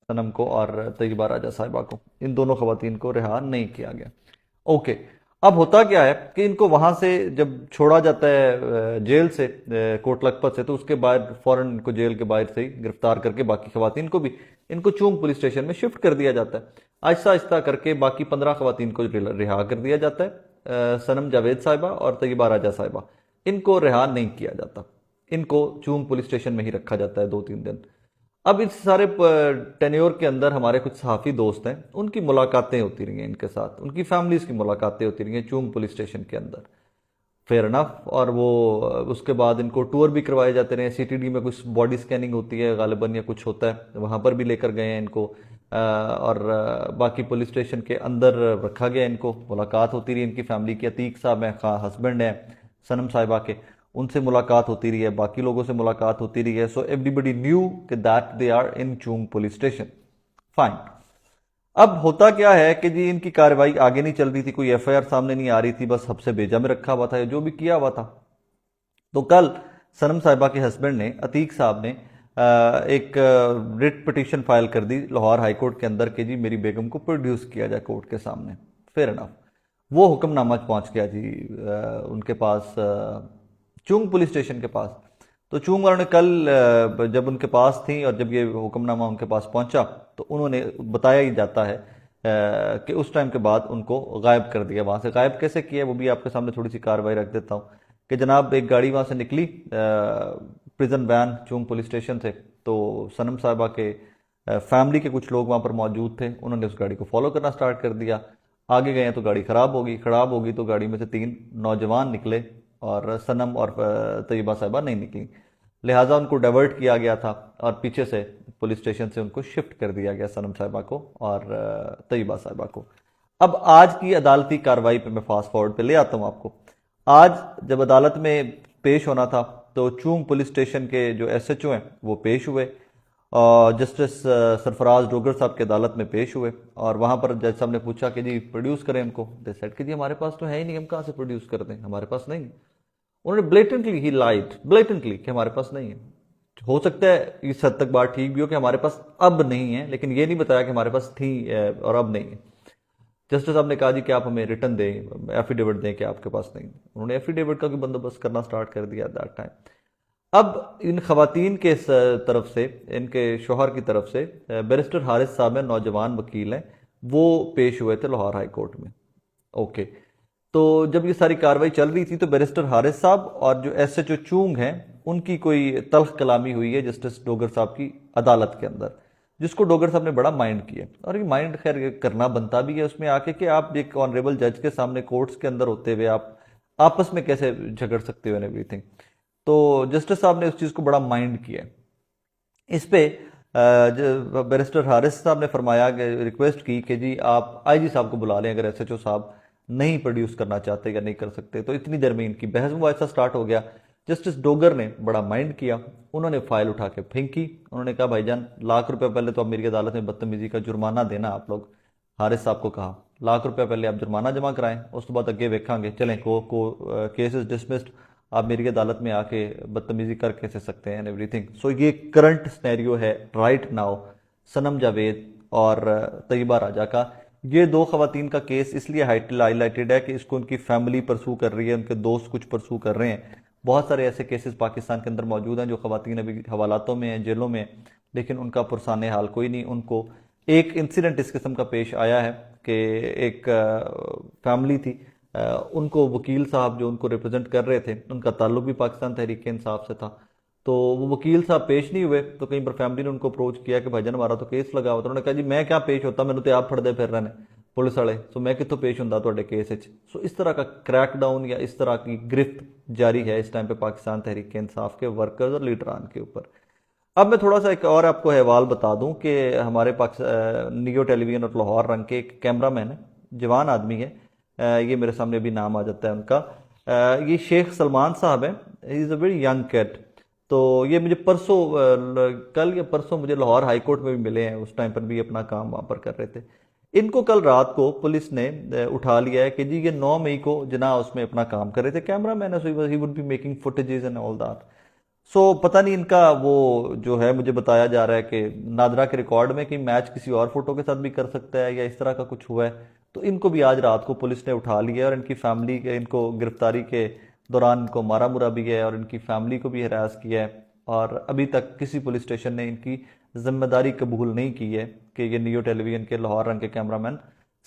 सनम को और तैयबा राजा साहिबा को, इन दोनों खवातीन को रिहा नहीं किया गया। ओके, अब होता क्या है कि इनको वहां से जब छोड़ा जाता है जेल से, कोट लखपत से, तो उसके बाद फौरन इनको जेल के बाहर से ही गिरफ्तार करके बाकी खवातीन को भी इनको चूंग पुलिस स्टेशन में शिफ्ट कर दिया जाता है। आहिस्ता आहिस्ता करके बाकी 15 खवातीन को रिहा कर दिया जाता है। सनम जावेद साहिबा और तैयबा राजा साहिबा, इनको रिहा नहीं किया जाता, इनको चूंग पुलिस स्टेशन में ही रखा जाता है 2-3 दिन। अब इस सारे टेन्योर के अंदर हमारे कुछ सहाफ़ी दोस्त हैं, उनकी मुलाकातें होती रही हैं इनके साथ, उनकी फैमिलीज़ की मुलाकातें होती रही हैं चूंग पुलिस स्टेशन के अंदर। Fair enough. और वो उसके बाद इनको टूर भी करवाए जाते रहे, सीटीडी में कुछ बॉडी स्कैनिंग होती है गालिबन या कुछ होता है, वहाँ पर भी लेकर गए हैं इनको। और बाकी पुलिस स्टेशन के अंदर रखा गया इनको, मुलाकात होती रही इनकी फैमिली की। अतीक साहब हैं, हस्बैंड हैं सनम साहिबा के, उनसे मुलाकात होती रही है, बाकी लोगों से मुलाकात होती रही है। सो एवरीबडी न्यू कि that they are in Chung police station. Fine. अब होता क्या है कि जी इनकी कार्रवाई आगे नहीं चल रही थी, कोई एफआईआर सामने नहीं आ रही थी, बस हब्से भेजा में रखा हुआ था, जो भी किया हुआ था। तो कल सनम साहिबा के हस्बैंड ने, अतीक साहब ने, एक रिट पिटीशन फाइल कर दी लाहौर हाई कोर्ट के अंदर कि जी मेरी बेगम को प्रोड्यूस किया जाए कोर्ट के सामने। Fair enough. वो हुक्मनामा पहुंच गया जी उनके पास, चूंग पुलिस स्टेशन के पास। तो चूंग वालों ने कल जब उनके पास थी और जब ये हुक्मनामा उनके पास पहुंचा, तो उन्होंने, बताया ही जाता है कि उस टाइम के बाद उनको गायब कर दिया वहां से। गायब कैसे किया वो भी आपके सामने थोड़ी सी कार्रवाई रख देता हूँ कि जनाब एक गाड़ी वहां से निकली, प्रिजन वैन चूंग पुलिस स्टेशन से। तो सनम साहिबा के फैमिली के कुछ लोग वहां पर मौजूद थे, उन्होंने उस गाड़ी को फॉलो करना स्टार्ट कर दिया। आगे गए तो गाड़ी खराब होगी तो गाड़ी में से 3 नौजवान निकले और सनम और तैयबा साहिबा नहीं निकली, लिहाजा उनको डाइवर्ट किया गया था और पीछे से पुलिस स्टेशन से उनको शिफ्ट कर दिया गया, सनम साहिबा को और तैयबा साहिबा को। अब आज की अदालती कार्रवाई पे मैं फास्ट फॉरवर्ड पे ले आता हूं आपको। आज जब अदालत में पेश होना था तो चूंग पुलिस स्टेशन के जो एसएचओ हैं वो पेश हुए और जस्टिस सरफराज डोगर साहब की अदालत में पेश हुए। और वहां पर जज साहब ने पूछा कि जी प्रोड्यूस करें इनको। दे सेड कि जी हमारे पास तो है ही नहीं, हम कहाँ से प्रोड्यूस कर दें, हमारे पास नहीं। उन्होंने ब्लेटेंटली ही लाइड, ब्लेटेंटली, कि हमारे पास नहीं है। हो सकता है इस हद तक बात ठीक भी हो कि हमारे पास अब नहीं है, लेकिन ये नहीं बताया कि हमारे पास थी और अब नहीं है। जस्टिस साहब ने कहा जी कि आप हमें रिटर्न दें, एफिडेविट दें कि आपके पास नहीं। उन्होंने एफिडेविट का भी बंदोबस्त करना स्टार्ट कर दिया दैट टाइम। अब इन खवातीन के तरफ से, इनके शोहर की तरफ से बैरिस्टर हारिस साहब हैं, नौजवान वकील हैं, वो पेश हुए थे लाहौर हाई कोर्ट में। ओके, तो जब ये सारी कार्रवाई चल रही थी तो बैरिस्टर हारिस साहब और जो एसएचओ चूंग हैं उनकी कोई तल्ख कलामी हुई है जस्टिस डोगर साहब की अदालत के अंदर, जिसको डोगर साहब ने बड़ा माइंड किया। और ये माइंड खैर करना बनता भी है उसमें आके कि आप एक ऑनरेबल जज के सामने कोर्ट्स के अंदर होते हुए आप आपस में कैसे झगड़ सकते हो एंड एवरीथिंग। तो जस्टिस साहब ने उस चीज़ को बड़ा माइंड किया। इस पे बैरिस्टर हारिस साहब ने फरमाया, रिक्वेस्ट की कि जी आप आईजी साहब को बुला लें अगर एसएचओ साहब नहीं प्रोड्यूस करना चाहते या नहीं कर सकते। तो इतनी देर में इनकी बहस वो ऐसा स्टार्ट हो गया। जस्टिस डोगर ने बड़ा माइंड किया, उन्होंने फाइल उठा के फेंकी। उन्होंने कहा भाईजान ₹1,00,000 पहले तो आप मेरी अदालत में बदतमीजी का जुर्माना देना। आप लोग, हारिस साहब को कहा ₹1,00,000 पहले आप जुर्माना जमा कराएं, उस तो बाद अगे वेखांगे, चलें को केस इज डिसमिस्ड, आप मेरी अदालत में आके बदतमीजी कर कैसे सकते हैं एंड एवरीथिंग। सो ये करंट स्नैरियो है राइट नाउ सनम जावेद और तैयबा राजा का। ये 2 खवातीन का केस इसलिए हाईलाइटेड है कि इसको उनकी फैमिली परसू कर रही है, उनके दोस्त कुछ परसू कर रहे हैं। बहुत सारे ऐसे केसेस पाकिस्तान के अंदर मौजूद हैं जो खवातीन अभी हवालातों में हैं, जेलों में, लेकिन उनका पुरसाने हाल कोई नहीं। उनको एक इंसिडेंट इस किस्म का पेश आया है कि एक फैमिली थी, उनको वकील साहब जो उनको रिप्रेजेंट कर रहे थे, उनका ताल्लुक भी पाकिस्तान तहरीक इंसाफ से था। तो वो वकील साहब पेश नहीं हुए, तो कहीं पर फैमिली ने उनको अप्रोच किया कि भाईजान हमारा तो केस लगा हुआ था। उन्होंने कहा जी मैं क्या पेश होता, मैंने तो आप फड़दे फिर रहे हैं पुलिस वाले, सो मैं कितों पेश होंदा तुहाडे केस विच। सो इस तरह का क्रैकडाउन या इस तरह की गिरफ्त जारी है इस टाइम पे पाकिस्तान तहरीक इंसाफ के वर्कर्स और लीडरान के ऊपर। अब मैं थोड़ा सा एक और आपको हवाल बता दूं कि हमारे नियो टेलीविजन और लाहौर रंग के एक कैमरामैन है, जवान आदमी है, ये मेरे सामने अभी नाम आ जाता है उनका, ये शेख सलमान साहब है। He is a very young cat. तो ये मुझे परसों, कल या परसों मुझे लाहौर हाई कोर्ट में भी मिले हैं, उस टाइम पर भी अपना काम वहाँ पर कर रहे थे। इनको कल रात को पुलिस ने उठा लिया है कि जी ये 9 मई को जना उसमें अपना काम कर रहे थे, कैमरा मैन है, he would be making footages and all that. So पता नहीं इनका वो जो है, मुझे बताया जा रहा है कि नादरा के रिकॉर्ड में कि मैच किसी और फोटो के साथ भी कर सकता है या इस तरह का कुछ हुआ है। तो इनको भी आज रात को पुलिस ने उठा लिया है और इनकी फैमिली के, इनको गिरफ्तारी के दौरान इनको मारा मुरा भी है और इनकी फैमिली को भी हरास किया है। और अभी तक किसी पुलिस स्टेशन ने इनकी जिम्मेदारी कबूल नहीं की है कि ये नियो टेलीविजन के लाहौर रंग के कैमरामैन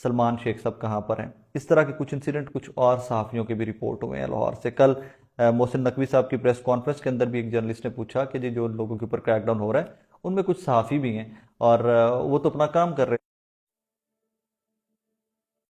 सलमान शेख साहब कहाँ पर हैं। इस तरह के कुछ इंसिडेंट कुछ और सहाफ़ियों के भी रिपोर्ट हुए हैं लाहौर से। कल मोहसिन नकवी साहब की प्रेस कॉन्फ्रेंस के अंदर भी एक जर्नलिस्ट ने पूछा कि जी जो लोगों के ऊपर क्रैकडाउन हो रहा है उनमें कुछ सहाफ़ी भी हैं और वो तो अपना काम कर रहे हैं।